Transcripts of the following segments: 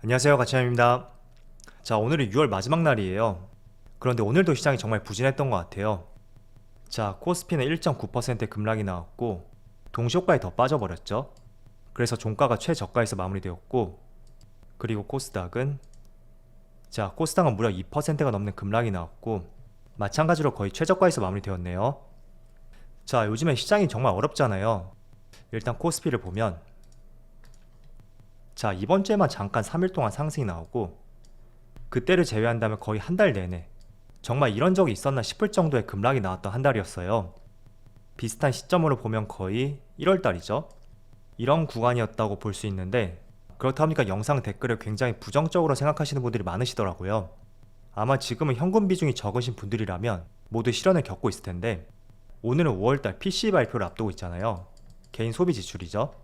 안녕하세요, 가치남입니다. 자, 오늘이 6월 마지막 날이에요. 그런데 오늘도 시장이 정말 부진했던 것 같아요. 자, 코스피는 1.9%의 급락이 나왔고 동시효과에 더 빠져버렸죠. 그래서 종가가 최저가에서 마무리되었고, 그리고 코스닥은 무려 2%가 넘는 급락이 나왔고 마찬가지로 거의 최저가에서 마무리되었네요. 자, 요즘에 시장이 정말 어렵잖아요. 일단 코스피를 보면, 자, 이번 주에만 잠깐 3일 동안 상승이 나오고, 그때를 제외한다면 거의 한 달 내내 정말 이런 적이 있었나 싶을 정도의 급락이 나왔던 한 달이었어요. 비슷한 시점으로 보면 거의 1월달이죠. 이런 구간이었다고 볼 수 있는데, 그렇다 보니까 영상 댓글을 굉장히 부정적으로 생각하시는 분들이 많으시더라고요. 아마 지금은 현금 비중이 적으신 분들이라면 모두 실현을 겪고 있을 텐데, 오늘은 5월달 PCE 발표를 앞두고 있잖아요. 개인 소비 지출이죠.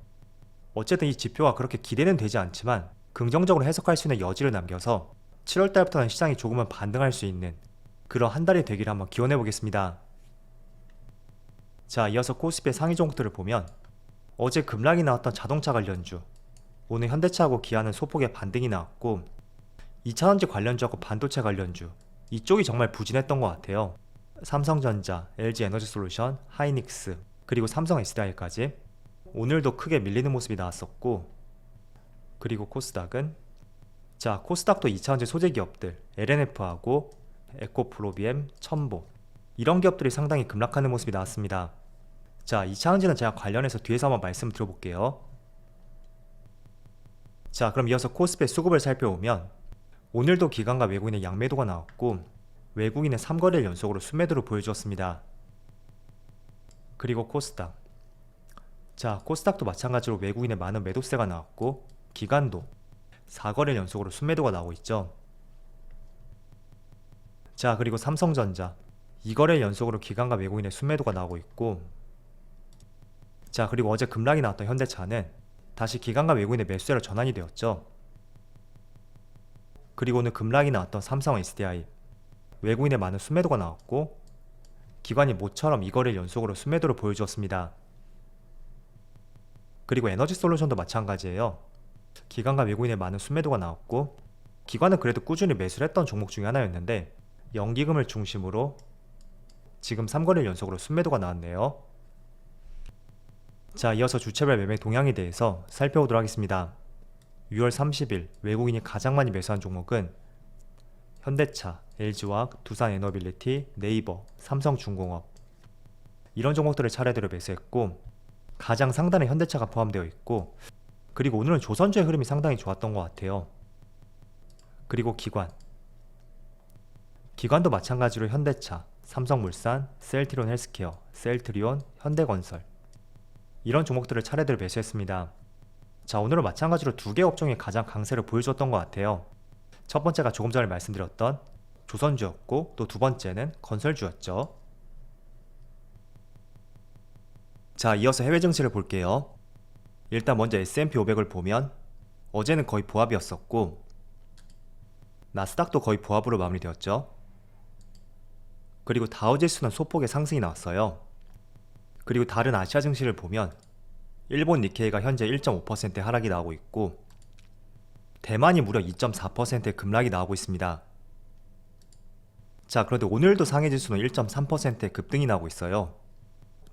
어쨌든 이 지표가 그렇게 기대는 되지 않지만 긍정적으로 해석할 수 있는 여지를 남겨서 7월달부터는 시장이 조금은 반등할 수 있는 그런 한 달이 되기를 한번 기원해 보겠습니다. 자, 이어서 코스피의 상위 종목들을 보면, 어제 급락이 나왔던 자동차 관련주, 오늘 현대차하고 기아는 소폭의 반등이 나왔고, 2차전지 관련주하고 반도체 관련주, 이쪽이 정말 부진했던 것 같아요. 삼성전자, LG에너지솔루션, 하이닉스, 그리고 삼성 SDI까지 오늘도 크게 밀리는 모습이 나왔었고, 그리고 코스닥도 2차전지 소재 기업들 LNF하고 에코프로비엠, 첨보, 이런 기업들이 상당히 급락하는 모습이 나왔습니다. 자, 2차전지는 제가 관련해서 뒤에서 한번 말씀 드려볼게요. 자, 그럼 이어서 코스피의 수급을 살펴보면, 오늘도 기관과 외국인의 양매도가 나왔고 외국인의 3거래일 연속으로 순매도를 보여주었습니다. 그리고 코스닥도 마찬가지로 외국인의 많은 매도세가 나왔고 기관도 4거래일 연속으로 순매도가 나오고 있죠. 자, 그리고 삼성전자 2거래일 연속으로 기관과 외국인의 순매도가 나오고 있고, 자, 그리고 어제 급락이 나왔던 현대차는 다시 기관과 외국인의 매수세로 전환이 되었죠. 그리고 오늘 급락이 나왔던 삼성 SDI 외국인의 많은 순매도가 나왔고 기관이 모처럼 2거래일 연속으로 순매도를 보여주었습니다. 그리고 에너지솔루션도 마찬가지예요. 기관과 외국인의 많은 순매도가 나왔고 기관은 그래도 꾸준히 매수를 했던 종목 중에 하나였는데 연기금을 중심으로 지금 3거래일 연속으로 순매도가 나왔네요. 자, 이어서 주체별 매매 동향에 대해서 살펴보도록 하겠습니다. 6월 30일 외국인이 가장 많이 매수한 종목은 현대차, LG화학, 두산에너빌리티, 네이버, 삼성중공업, 이런 종목들을 차례대로 매수했고 가장 상단에 현대차가 포함되어 있고, 그리고 오늘은 조선주의 흐름이 상당히 좋았던 것 같아요. 그리고 기관도 마찬가지로 현대차, 삼성물산, 셀트리온 헬스케어, 셀트리온, 현대건설, 이런 종목들을 차례대로 매수했습니다. 자, 오늘은 마찬가지로 두 개 업종이 가장 강세를 보여줬던 것 같아요. 첫 번째가 조금 전에 말씀드렸던 조선주였고 또 두 번째는 건설주였죠. 자, 이어서 해외 증시를 볼게요. 일단 먼저 S&P 500을 보면 어제는 거의 보합이었었고 나스닥도 거의 보합으로 마무리되었죠. 그리고 다우지수는 소폭의 상승이 나왔어요. 그리고 다른 아시아 증시를 보면 일본 니케이가 현재 1.5%의 하락이 나오고 있고 대만이 무려 2.4%의 급락이 나오고 있습니다. 자, 그런데 오늘도 상해지수는 1.3%의 급등이 나오고 있어요.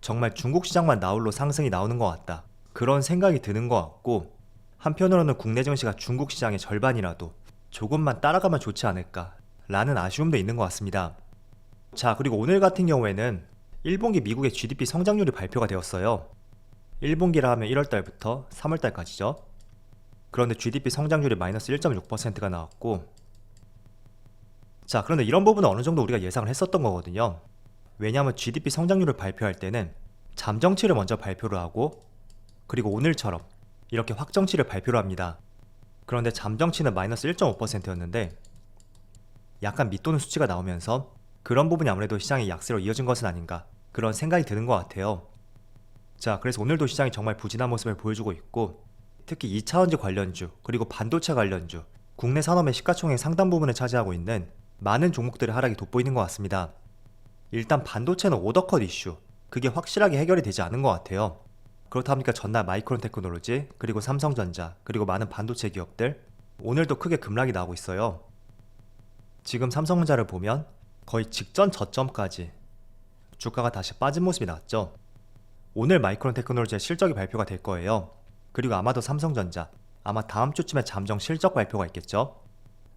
정말 중국 시장만 나홀로 상승이 나오는 것 같다, 그런 생각이 드는 것 같고, 한편으로는 국내 증시가 중국 시장의 절반이라도 조금만 따라가면 좋지 않을까 라는 아쉬움도 있는 것 같습니다. 자, 그리고 오늘 같은 경우에는 1분기 미국의 GDP 성장률이 발표가 되었어요. 1분기라 하면 1월달부터 3월달까지죠. 그런데 GDP 성장률이 마이너스 1.6%가 나왔고, 자, 그런데 이런 부분은 어느 정도 우리가 예상을 했었던 거거든요. 왜냐하면 GDP 성장률을 발표할 때는 잠정치를 먼저 발표를 하고 그리고 오늘처럼 이렇게 확정치를 발표를 합니다. 그런데 잠정치는 마이너스 1.5%였는데 약간 밑도는 수치가 나오면서 그런 부분이 아무래도 시장의 약세로 이어진 것은 아닌가, 그런 생각이 드는 것 같아요. 자, 그래서 오늘도 시장이 정말 부진한 모습을 보여주고 있고, 특히 2차전지 관련주 그리고 반도체 관련주, 국내 산업의 시가총액 상당 부분을 차지하고 있는 많은 종목들의 하락이 돋보이는 것 같습니다. 일단 반도체는 오더컷 이슈, 그게 확실하게 해결이 되지 않은 것 같아요. 그렇다 보니까 전날 마이크론 테크놀로지, 그리고 삼성전자, 그리고 많은 반도체 기업들, 오늘도 크게 급락이 나오고 있어요. 지금 삼성전자를 보면 거의 직전 저점까지 주가가 다시 빠진 모습이 나왔죠. 오늘 마이크론 테크놀로지의 실적이 발표가 될 거예요. 그리고 아마도 삼성전자, 아마 다음 주쯤에 잠정 실적 발표가 있겠죠.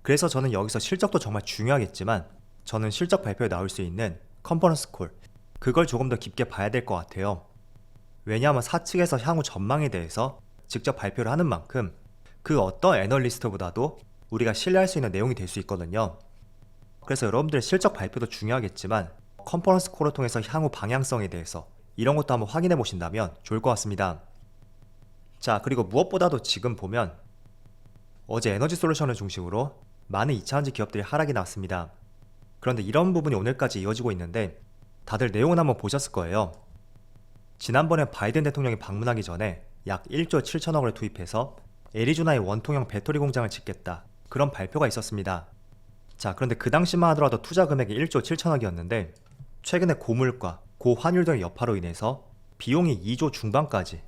그래서 저는 여기서 실적도 정말 중요하겠지만 저는 실적 발표에 나올 수 있는 컨퍼런스 콜, 그걸 조금 더 깊게 봐야 될 것 같아요. 왜냐하면 사측에서 향후 전망에 대해서 직접 발표를 하는 만큼 그 어떤 애널리스트보다도 우리가 신뢰할 수 있는 내용이 될 수 있거든요. 그래서 여러분들의 실적 발표도 중요하겠지만 컨퍼런스 콜을 통해서 향후 방향성에 대해서 이런 것도 한번 확인해 보신다면 좋을 것 같습니다. 자, 그리고 무엇보다도 지금 보면 어제 에너지 솔루션을 중심으로 많은 2차전지 기업들이 하락이 나왔습니다. 그런데 이런 부분이 오늘까지 이어지고 있는데 다들 내용은 한번 보셨을 거예요. 지난번에 바이든 대통령이 방문하기 전에 약 1조 7천억을 투입해서 애리조나에 원통형 배터리 공장을 짓겠다, 그런 발표가 있었습니다. 자, 그런데 그 당시만 하더라도 투자 금액이 1조 7천억이었는데 최근에 고물가, 고환율 등의 여파로 인해서 비용이 2조 중반까지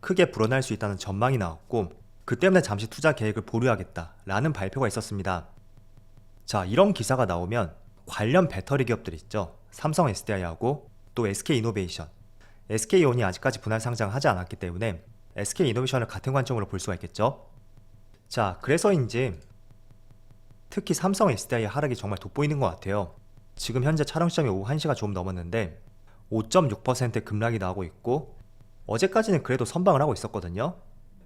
크게 불어날 수 있다는 전망이 나왔고, 그 때문에 잠시 투자 계획을 보류하겠다라는 발표가 있었습니다. 자, 이런 기사가 나오면 관련 배터리 기업들 있죠. 삼성 SDI하고 또 SK이노베이션, SK온이 아직까지 분할 상장하지 않았기 때문에 SK이노베이션을 같은 관점으로 볼 수가 있겠죠. 자, 그래서인지 특히 삼성 SDI의 하락이 정말 돋보이는 것 같아요. 지금 현재 촬영 시점이 오후 1시가 좀 넘었는데 5.6% 급락이 나오고 있고, 어제까지는 그래도 선방을 하고 있었거든요.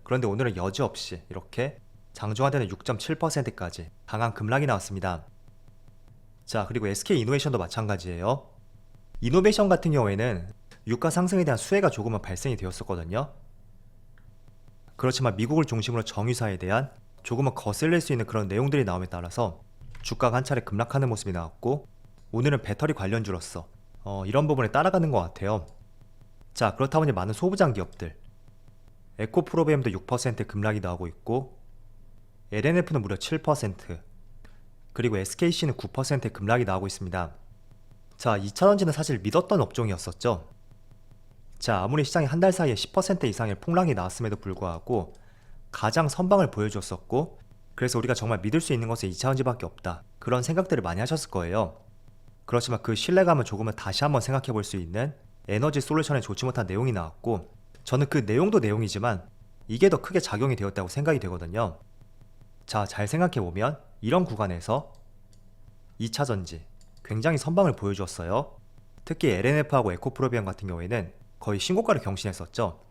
그런데 오늘은 여지없이 이렇게 장중하되는 6.7%까지 강한 급락이 나왔습니다. 자, 그리고 SK이노베이션도 마찬가지예요. 이노베이션 같은 경우에는 유가 상승에 대한 수혜가 조금은 발생이 되었었거든요. 그렇지만 미국을 중심으로 정유사에 대한 조금은 거슬릴 수 있는 그런 내용들이 나옴에 따라서 주가가 한 차례 급락하는 모습이 나왔고, 오늘은 배터리 관련주로서 이런 부분에 따라가는 것 같아요. 자, 그렇다 보니 많은 소부장 기업들, 에코프로비엠도 6% 급락이 나오고 있고, LNF는 무려 7%, 그리고 SKC는 9% 급락이 나오고 있습니다. 자, 2차전지는 사실 믿었던 업종이었었죠. 자, 아무리 시장이 한 달 사이에 10% 이상의 폭락이 나왔음에도 불구하고 가장 선방을 보여주었었고, 그래서 우리가 정말 믿을 수 있는 것은 2차전지밖에 없다, 그런 생각들을 많이 하셨을 거예요. 그렇지만 그 신뢰감을 조금은 다시 한번 생각해 볼 수 있는 에너지 솔루션에 좋지 못한 내용이 나왔고, 저는 그 내용도 내용이지만 이게 더 크게 작용이 되었다고 생각이 되거든요. 자, 잘 생각해 보면 이런 구간에서 2차전지 굉장히 선방을 보여주었어요. 특히 LNF하고 에코프로비엠 같은 경우에는 거의 신고가를 경신했었죠.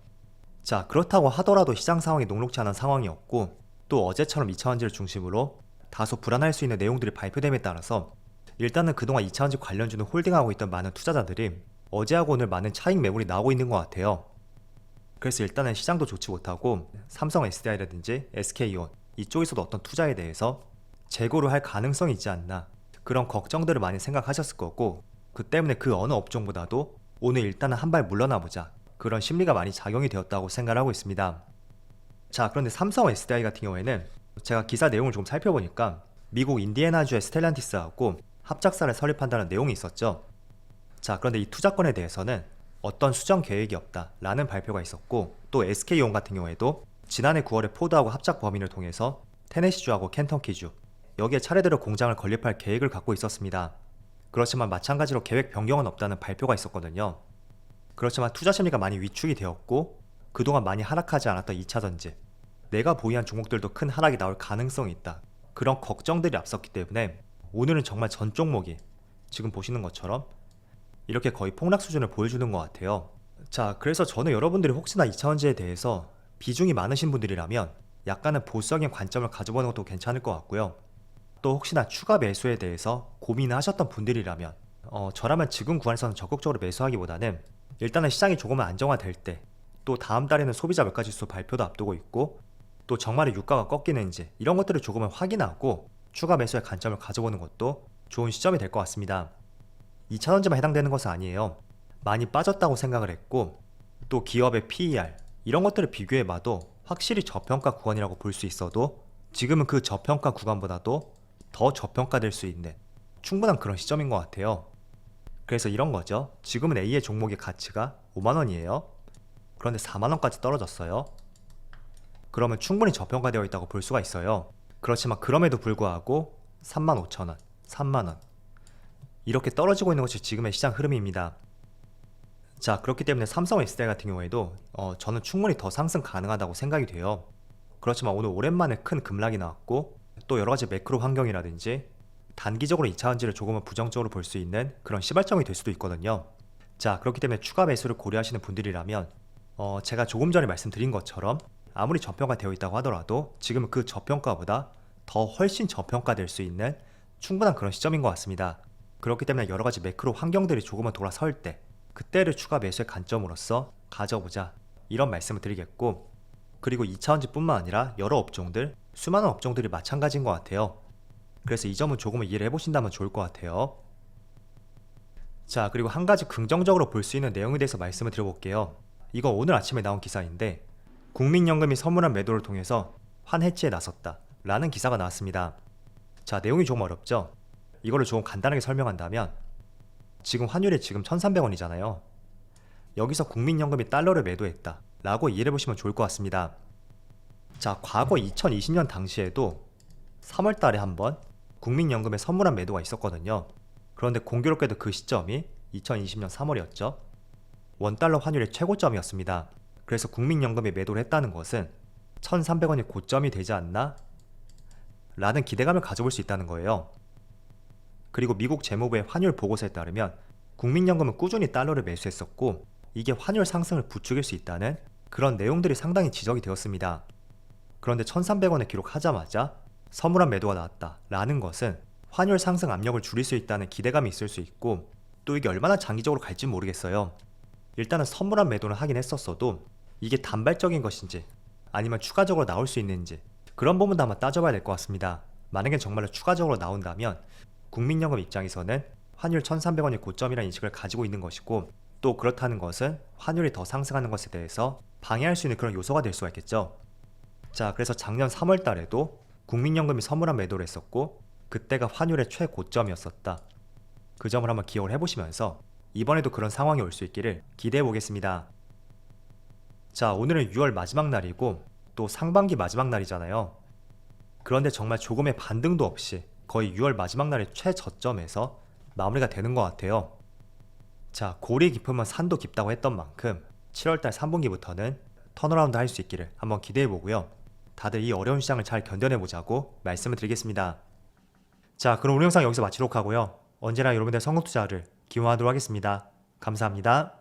자, 그렇다고 하더라도 시장 상황이 녹록지 않은 상황이었고, 또 어제처럼 2차전지를 중심으로 다소 불안할 수 있는 내용들이 발표됨에 따라서 일단은 그동안 2차전지 관련주는 홀딩하고 있던 많은 투자자들이 어제하고 오늘 많은 차익 매물이 나오고 있는 것 같아요. 그래서 일단은 시장도 좋지 못하고 삼성 SDI라든지 SK온 이쪽에서도 어떤 투자에 대해서 재고를 할 가능성이 있지 않나, 그런 걱정들을 많이 생각하셨을 거고, 그 때문에 그 어느 업종보다도 오늘 일단은 한 발 물러나보자, 그런 심리가 많이 작용이 되었다고 생각을 하고 있습니다. 자, 그런데 삼성 SDI 같은 경우에는 제가 기사 내용을 좀 살펴보니까 미국 인디애나주의 스텔란티스하고 합작사를 설립한다는 내용이 있었죠. 자, 그런데 이 투자권에 대해서는 어떤 수정 계획이 없다 라는 발표가 있었고, 또 SK온 같은 경우에도 지난해 9월에 포드하고 합작 범위를 통해서 테네시주하고 켄터키주, 여기에 차례대로 공장을 건립할 계획을 갖고 있었습니다. 그렇지만 마찬가지로 계획 변경은 없다는 발표가 있었거든요. 그렇지만 투자 심리가 많이 위축이 되었고, 그동안 많이 하락하지 않았던 2차전지, 내가 보유한 종목들도 큰 하락이 나올 가능성이 있다, 그런 걱정들이 앞섰기 때문에 오늘은 정말 전 종목이 지금 보시는 것처럼 이렇게 거의 폭락 수준을 보여주는 것 같아요. 자, 그래서 저는 여러분들이 혹시나 2차전지에 대해서 비중이 많으신 분들이라면 약간은 보수적인 관점을 가져보는 것도 괜찮을 것 같고요. 또 혹시나 추가 매수에 대해서 고민을 하셨던 분들이라면 저라면 지금 구간에서는 적극적으로 매수하기보다는 일단은 시장이 조금은 안정화될 때, 또 다음 달에는 소비자 물가지수 발표도 앞두고 있고, 또 정말로 유가가 꺾이는지 이런 것들을 조금은 확인하고 추가 매수의 관점을 가져보는 것도 좋은 시점이 될 것 같습니다. 2차전지만 해당되는 것은 아니에요. 많이 빠졌다고 생각을 했고, 또 기업의 PER 이런 것들을 비교해봐도 확실히 저평가 구간이라고 볼 수 있어도 지금은 그 저평가 구간보다도 더 저평가될 수 있는 충분한 그런 시점인 것 같아요. 그래서 이런 거죠. 지금은 A의 종목의 가치가 5만원이에요. 그런데 4만원까지 떨어졌어요. 그러면 충분히 저평가되어 있다고 볼 수가 있어요. 그렇지만 그럼에도 불구하고 35,000원, 3만원 이렇게 떨어지고 있는 것이 지금의 시장 흐름입니다. 자, 그렇기 때문에 삼성 SDI 같은 경우에도 저는 충분히 더 상승 가능하다고 생각이 돼요. 그렇지만 오늘 오랜만에 큰 급락이 나왔고 또 여러가지 매크로 환경이라든지 단기적으로 2차전지를 조금은 부정적으로 볼 수 있는 그런 시발점이 될 수도 있거든요. 자, 그렇기 때문에 추가 매수를 고려하시는 분들이라면 제가 조금 전에 말씀드린 것처럼 아무리 저평가되어 있다고 하더라도 지금은 그 저평가보다 더 훨씬 저평가될 수 있는 충분한 그런 시점인 것 같습니다. 그렇기 때문에 여러가지 매크로 환경들이 조금은 돌아설 때 그때를 추가 매수의 관점으로서 가져보자, 이런 말씀을 드리겠고, 그리고 2차전지 뿐만 아니라 여러 업종들, 수많은 업종들이 마찬가지인 것 같아요. 그래서 이 점은 조금은 이해를 해보신다면 좋을 것 같아요. 자, 그리고 한 가지 긍정적으로 볼 수 있는 내용에 대해서 말씀을 드려볼게요. 이거 오늘 아침에 나온 기사인데 국민연금이 선물한 매도를 통해서 환해지에 나섰다 라는 기사가 나왔습니다. 자, 내용이 조금 어렵죠? 이거를 조금 간단하게 설명한다면 지금 환율이 지금 1,300원이잖아요. 여기서 국민연금이 달러를 매도했다 라고 이해해 보시면 좋을 것 같습니다. 자, 과거 2020년 당시에도 3월 달에 한번 국민연금에 선물한 매도가 있었거든요. 그런데 공교롭게도 그 시점이 2020년 3월이었죠. 원달러 환율의 최고점이었습니다. 그래서 국민연금이 매도를 했다는 것은 1,300원이 고점이 되지 않나? 라는 기대감을 가져볼 수 있다는 거예요. 그리고 미국 재무부의 환율 보고서에 따르면 국민연금은 꾸준히 달러를 매수했었고 이게 환율 상승을 부추길 수 있다는 그런 내용들이 상당히 지적이 되었습니다. 그런데 1,300원을 기록하자마자 선물한 매도가 나왔다 라는 것은 환율 상승 압력을 줄일 수 있다는 기대감이 있을 수 있고 또 이게 얼마나 장기적으로 갈지 모르겠어요. 일단은 선물한 매도는 하긴 했었어도 이게 단발적인 것인지 아니면 추가적으로 나올 수 있는지 그런 부분도 한번 따져봐야 될 것 같습니다. 만약에 정말로 추가적으로 나온다면 국민연금 입장에서는 환율 1,300원이 고점이라는 인식을 가지고 있는 것이고 또 그렇다는 것은 환율이 더 상승하는 것에 대해서 방해할 수 있는 그런 요소가 될 수가 있겠죠. 자, 그래서 작년 3월 달에도 국민연금이 선물한 매도를 했었고 그때가 환율의 최고점이었었다. 그 점을 한번 기억을 해보시면서 이번에도 그런 상황이 올 수 있기를 기대해 보겠습니다. 자, 오늘은 6월 마지막 날이고 또 상반기 마지막 날이잖아요. 그런데 정말 조금의 반등도 없이 거의 6월 마지막 날의 최저점에서 마무리가 되는 것 같아요. 자, 골이 깊으면 산도 깊다고 했던 만큼 7월달 3분기부터는 턴어라운드 할 수 있기를 한번 기대해 보고요. 다들 이 어려운 시장을 잘 견뎌내 보자고 말씀을 드리겠습니다. 자, 그럼 오늘 영상 여기서 마치도록 하고요. 언제나 여러분들의 성공 투자를 기원하도록 하겠습니다. 감사합니다.